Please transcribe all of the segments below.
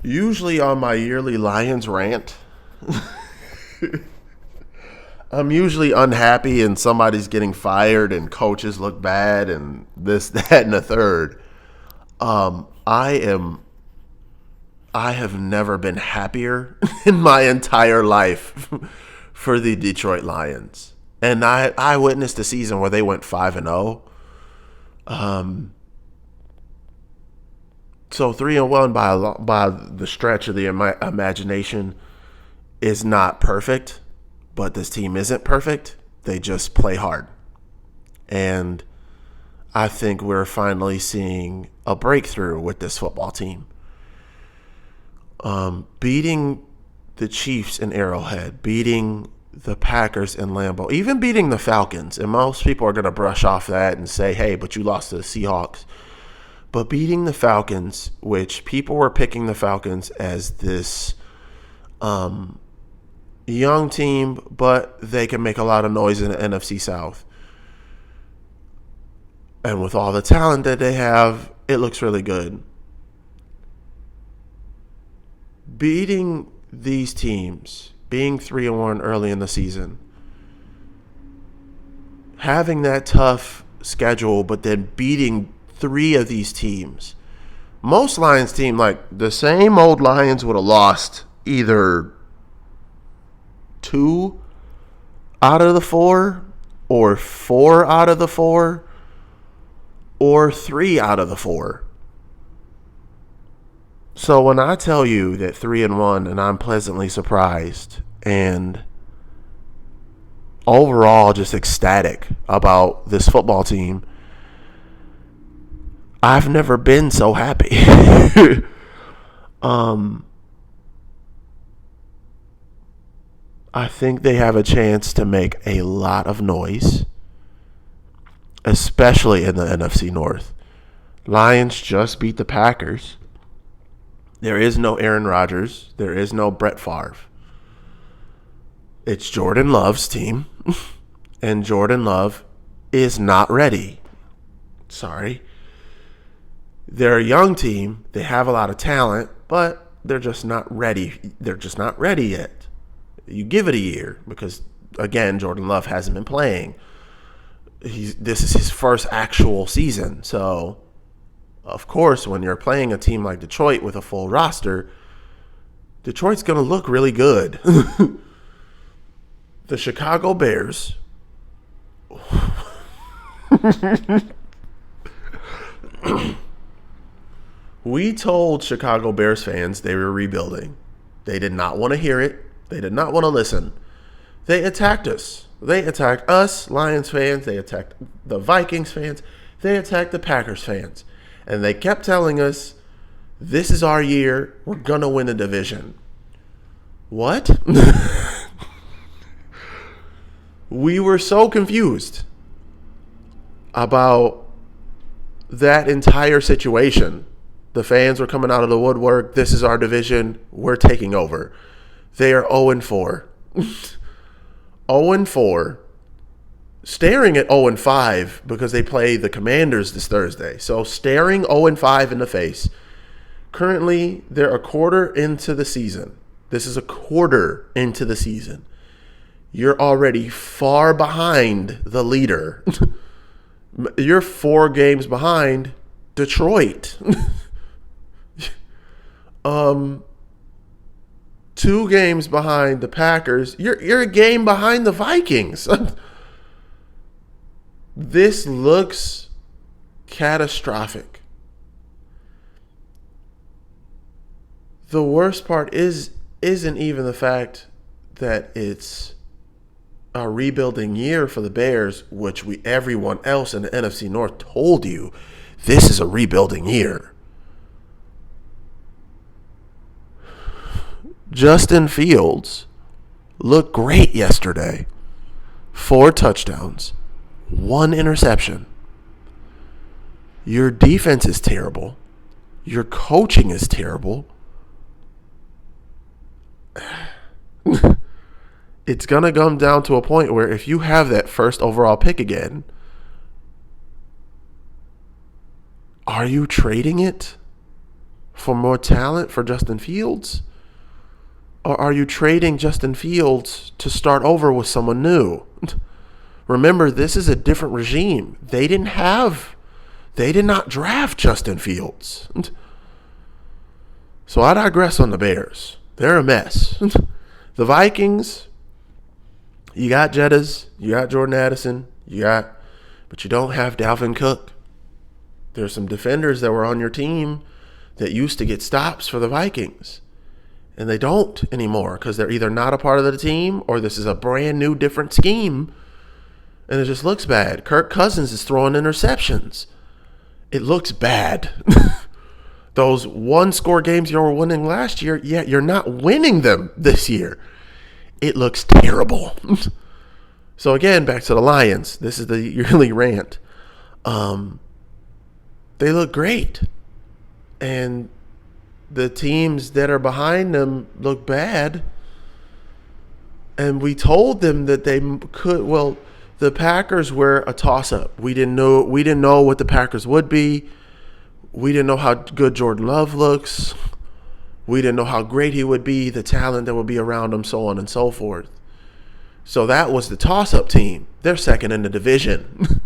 Usually on my yearly Lions rant, I'm usually unhappy and somebody's getting fired and coaches look bad and this, that, and the third. I have never been happier in my entire life for the Detroit Lions. And I witnessed a season where they went 5-0. So 3-1 by the stretch of the imagination is not perfect, but this team isn't perfect. They just play hard. And I think we're finally seeing a breakthrough with this football team. Beating the Chiefs in Arrowhead, beating the Packers in Lambeau, even beating the Falcons. And most people are going to brush off that and say, hey, but you lost to the Seahawks. But beating the Falcons, which people were picking the Falcons as this young team, but they can make a lot of noise in the NFC South. And with all the talent that they have, it looks really good. Beating these teams, being 3-1 early in the season, having that tough schedule, but then beating three of these teams. Most Lions team, like the same old Lions, would have lost either 2 out of the 4 or 4 out of the 4 or 3 out of the 4. So when I tell you that 3-1 and I'm pleasantly surprised and overall just ecstatic about this football team, I've never been so happy. I think they have a chance to make a lot of noise, especially in the NFC North. Lions just beat the Packers. There is no Aaron Rodgers. There is no Brett Favre. It's Jordan Love's team, and Jordan Love is not ready. Sorry. They're a young team. They have a lot of talent, but they're just not ready. They're just not ready yet. You give it a year because, again, Jordan Love hasn't been playing. This is his first actual season. So, of course, when you're playing a team like Detroit with a full roster, Detroit's going to look really good. The Chicago Bears we told Chicago Bears fans they were rebuilding. They did not want to hear it. They did not want to listen. They attacked us. They attacked us, Lions fans. They attacked the Vikings fans. They attacked the Packers fans. And they kept telling us, this is our year. We're going to win the division. What? We were so confused about that entire situation. The fans were coming out of the woodwork. This is our division. We're taking over. They are 0-4. 0-4. Staring at 0-5 because they play the Commanders this Thursday. So staring 0-5 in the face. Currently, they're a quarter into the season. This is a quarter into the season. You're already far behind the leader. You're 4 games behind Detroit. 2 games behind the Packers. You're a game behind the Vikings. This looks catastrophic. The worst part isn't even the fact that it's a rebuilding year for the Bears, which everyone else in the NFC North told you this is a rebuilding year. Justin Fields looked great yesterday. 4 touchdowns, 1 interception. Your defense is terrible. Your coaching is terrible. It's going to come down to a point where if you have that first overall pick again, are you trading it for more talent for Justin Fields? Or are you trading Justin Fields to start over with someone new? Remember, this is a different regime. They did not draft Justin Fields. So I digress on the Bears. They're a mess. The Vikings, you got Jettas, you got Jordan Addison, but you don't have Dalvin Cook. There's some defenders that were on your team that used to get stops for the Vikings. And they don't anymore because they're either not a part of the team or this is a brand new different scheme. And it just looks bad. Kirk Cousins is throwing interceptions. It looks bad. Those one-score games you were winning last year, yeah, you're not winning them this year. It looks terrible. So again, back to the Lions. This is the yearly rant. They look great. And the teams that are behind them look bad. And we told them that they could, well, the Packers were a toss-up. We didn't know what the Packers would be. We didn't know how good Jordan Love looks. We didn't know how great he would be, the talent that would be around him, so on and so forth. So that was the toss-up team. They're second in the division.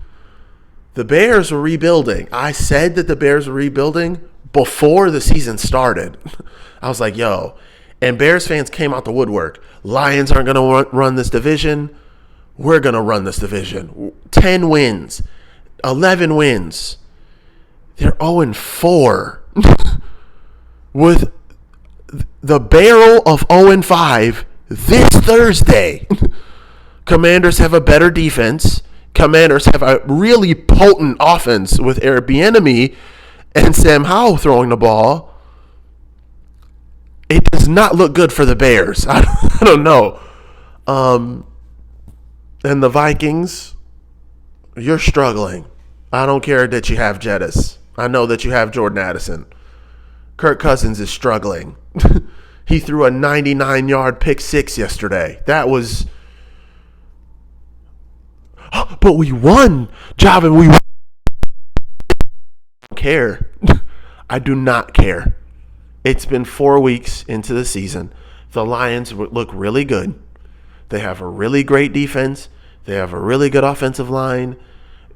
The Bears were rebuilding. I said that the Bears were rebuilding before the season started. I was like, yo. And Bears fans came out the woodwork. Lions aren't going to run this division. We're going to run this division. 10 wins. 11 wins. They're 0-4 with the barrel of 0-5 this Thursday. Commanders have a better defense. Commanders have a really potent offense with Eric Bieniemy and Sam Howell throwing the ball. It does not look good for the Bears. I don't know. And the Vikings, you're struggling. I don't care that you have Jettas. I know that you have Jordan Addison. Kirk Cousins is struggling. He threw a 99-yard pick six yesterday. That was... But we won, Javin. We won. I don't care. I do not care. It's been 4 weeks into the season. The Lions look really good. They have a really great defense. They have a really good offensive line.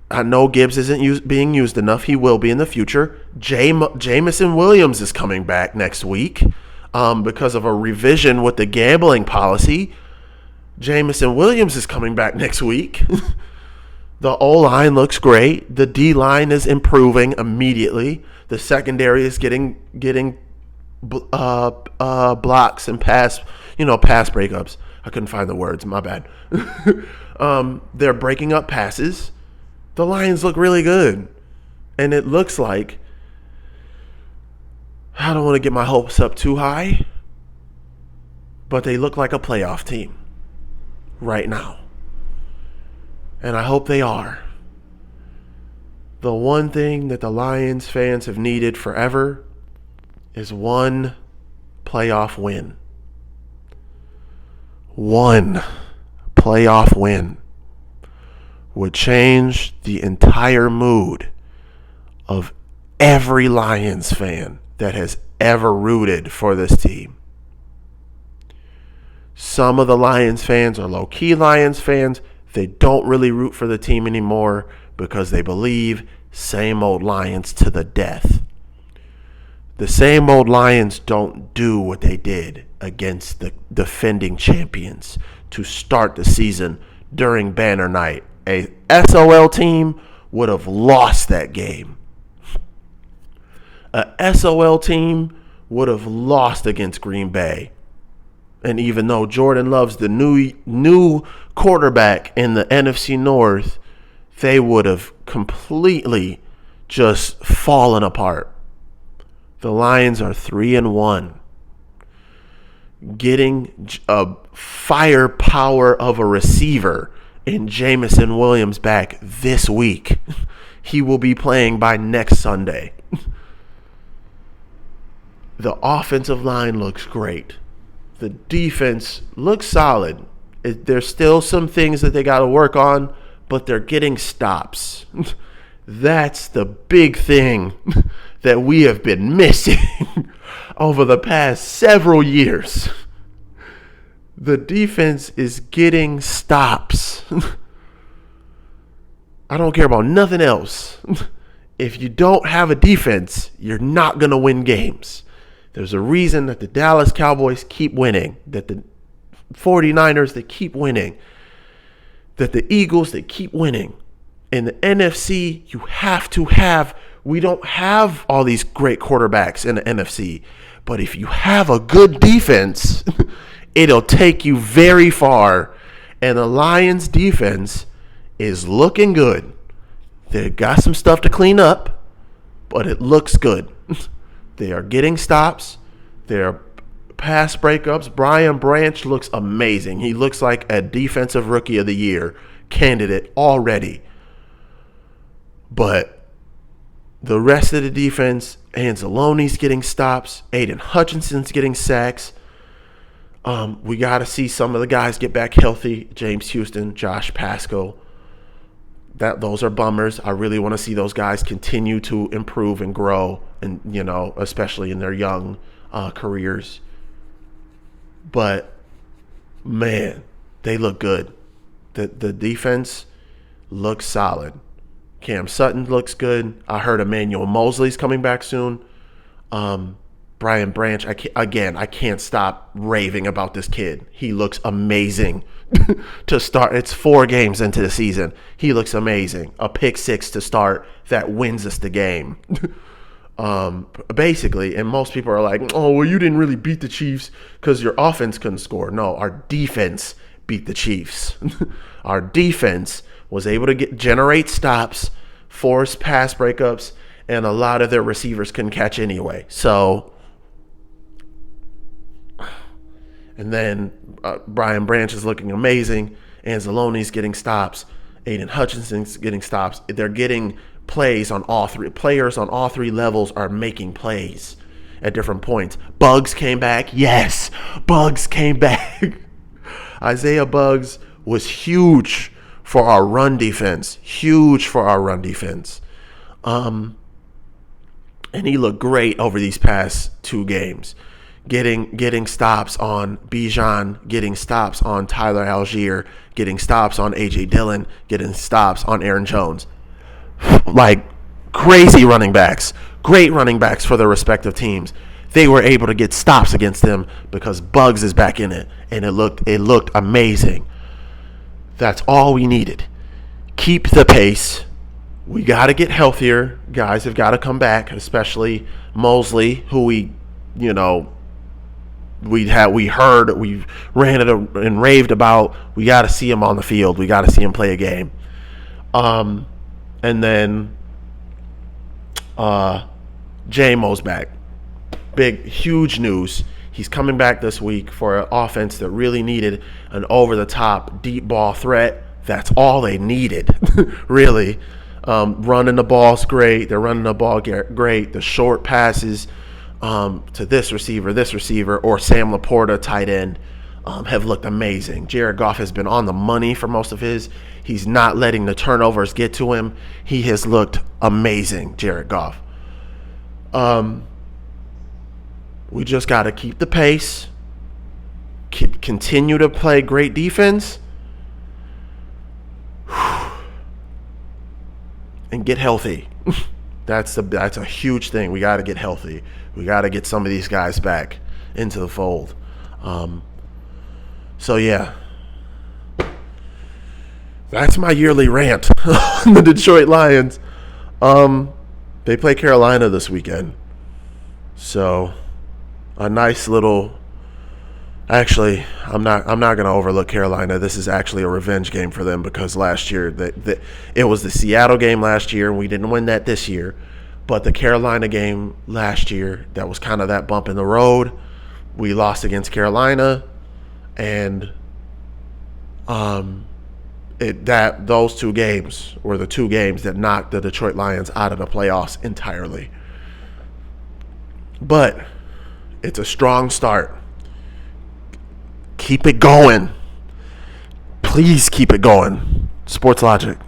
I know Gibbs isn't being used enough. He will be in the future. Jameson Williams is coming back next week because of a revision with the gambling policy. Jameson Williams is coming back next week. The O-line looks great. The D-line is improving immediately. The secondary is getting blocks and pass breakups. I couldn't find the words. My bad. They're breaking up passes. The Lions look really good. And it looks like, I don't want to get my hopes up too high, but they look like a playoff team right now. And I hope they are. The one thing that the Lions fans have needed forever is one playoff win. One playoff win would change the entire mood of every Lions fan that has ever rooted for this team. Some of the Lions fans are low-key Lions fans. They don't really root for the team anymore because they believe same old Lions to the death. The same old Lions don't do what they did against the defending champions to start the season during banner night. A SOL team would have lost that game. A SOL team would have lost against Green Bay. And even though Jordan Love's the new quarterback in the NFC North, they would have completely just fallen apart. The Lions are 3-1. Getting a firepower of a receiver in Jameson Williams back this week. He will be playing by next Sunday. The offensive line looks great. The defense looks solid. There's still some things that they got to work on, but they're getting stops. That's the big thing that we have been missing over the past several years. The defense is getting stops. I don't care about nothing else. If you don't have a defense, you're not going to win games. There's a reason that the Dallas Cowboys keep winning, that the 49ers, they keep winning, that the Eagles, they keep winning. In the NFC, we don't have all these great quarterbacks in the NFC. But if you have a good defense, it'll take you very far. And the Lions defense is looking good. They got some stuff to clean up, but it looks good. They are getting stops. They're pass breakups. Brian Branch looks amazing. He looks like a defensive rookie of the year candidate already. But the rest of the defense, Anzalone's getting stops. Aiden Hutchinson's getting sacks. We got to see some of the guys get back healthy. James Houston, Josh Pascal. Those are bummers. I really want to see those guys continue to improve and grow, and especially in their young careers. But man, they look good. The defense looks solid. Cam Sutton looks good. I heard Emmanuel Mosley's coming back soon. Brian Branch, I can't stop raving about this kid. He looks amazing to start. It's 4 games into the season. He looks amazing. A pick 6 to start that wins us the game. Basically, and most people are like, oh, well, you didn't really beat the Chiefs because your offense couldn't score. No, our defense beat the Chiefs. Our defense was able to generate stops, force pass breakups, and a lot of their receivers couldn't catch anyway. So, and then Brian Branch is looking amazing. Anzalone's getting stops. Aiden Hutchinson's getting stops. They're getting plays on all three. Players on all 3 levels are making plays at different points. Buggs came back. Yes, Buggs came back. Isaiah Buggs was huge for our run defense. And he looked great over these past 2 games. Getting stops on Bijan, getting stops on Tyler Algier, getting stops on A.J. Dillon, getting stops on Aaron Jones. Like crazy running backs. Great running backs for their respective teams. They were able to get stops against them because Buggs is back in it. And it looked amazing. That's all we needed. Keep the pace. We got to get healthier. Guys have got to come back, especially Mosley, who we ran it and raved about. We got to see him on the field. We got to see him play a game. And then J-Mo's back. Huge news. He's coming back this week for an offense that really needed an over-the-top deep ball threat. That's all they needed, really. Running the ball's great. They're running the ball great. The short passes to this receiver, or Sam Laporta, tight end, have looked amazing. Jared Goff has been on the money for most of his. He's not letting the turnovers get to him. He has looked amazing, Jared Goff. We just got to keep the pace, continue to play great defense, and get healthy. That's a huge thing. We got to get healthy. We got to get some of these guys back into the fold. So yeah, that's my yearly rant on the Detroit Lions. They play Carolina this weekend, so a nice little. Actually, I'm not going to overlook Carolina. This is actually a revenge game for them because last year it was the Seattle game last year, and we didn't win that this year. But the Carolina game last year, that was kind of that bump in the road. We lost against Carolina, and those 2 games were the 2 games that knocked the Detroit Lions out of the playoffs entirely. But it's a strong start. Keep it going. Please keep it going. Sports Logic.